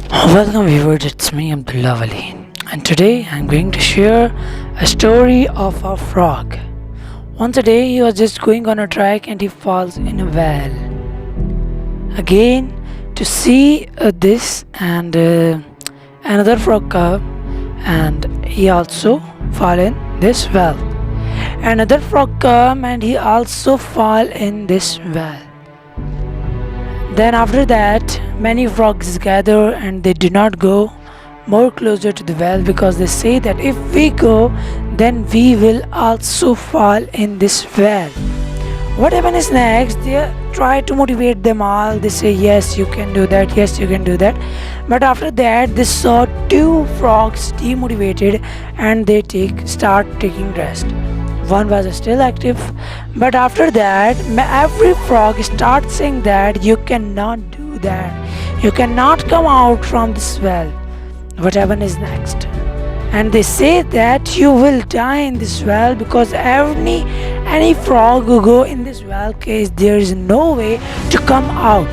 Welcome viewers, it's me Abdullah Wali, and today I'm going to share a story of a frog. Once a day he was just going on a trek and he falls in a well. Again, to see this and another frog come and he also fall in this well. Another frog come and he also fall in this well. Then after that, many frogs gather and they do not go more closer to the well because they say that if we go, then we will also fall in this well. What happens next? They try to motivate them all. They say, yes, you can do that, yes, you can do that. But after that, they saw two frogs demotivated and they start taking rest. One was still active, but after that every frog starts saying that you cannot do that, you cannot come out from this well. What happens next? And they say that you will die in this well because any frog who go in this well case, there is no way to come out.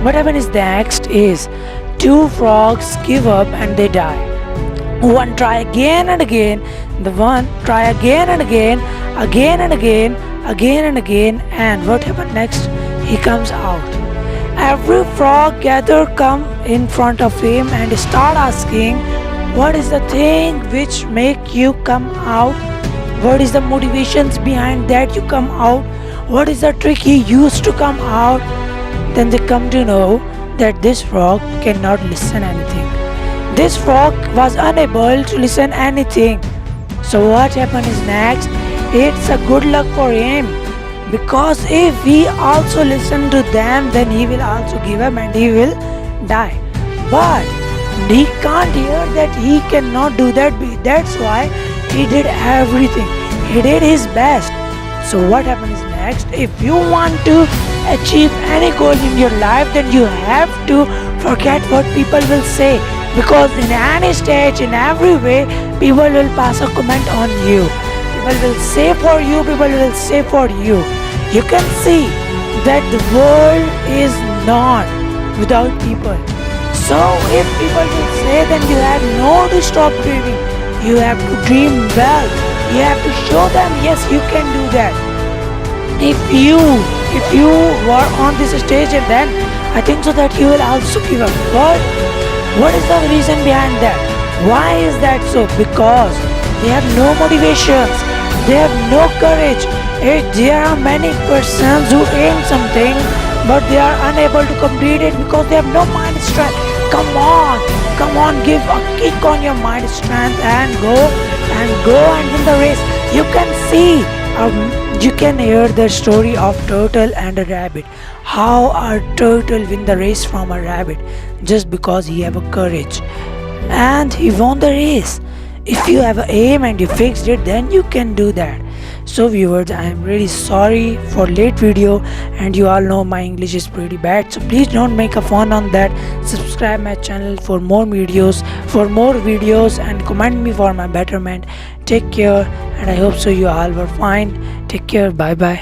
What happens next is two frogs give up and they die. One try again and again, the one try again and again, again and again, again and again, and what happened next? He comes out. Every frog come in front of him and start asking, what is the thing which make you come out? What is the motivations behind that you come out? What is the trick he used to come out? Then they come to know that this frog cannot listen anything. This frog was unable to listen anything. So what happens next? It's a good luck for him, because if he also listen to them, then he will also give up and he will die. But he can't hear that he cannot do that. That's why he did everything. He did his best. So what happens next? If you want to achieve any goal in your life, then you have to forget what people will say. Because in any stage, in every way, people will pass a comment on you. People will say for you, people will say for you. You can see that the world is not without people. So if people will say, then you have no to stop dreaming. You have to dream well. You have to show them, yes, you can do that. If you were on this stage, and then I think so that you will also give up. But what is the reason behind that? Why is that so? Because they have no motivations, they have no courage. There are many persons who aim something, but they are unable to complete it because they have no mind strength. Come on, give a kick on your mind strength and go and win the race. You can see, you can hear the story of turtle and a rabbit. How a turtle win the race from a rabbit just because he have a courage, and he won the race. If you have an aim and you fixed it, then you can do that. So viewers, I am really sorry for late video, and you all know my English is pretty bad, so please don't make a fun on that. Subscribe my channel for more videos, and comment me for my betterment. Take care, and I hope so you all were fine. Take care, bye bye.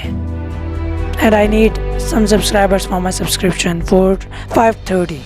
And I need some subscribers for my subscription for 530.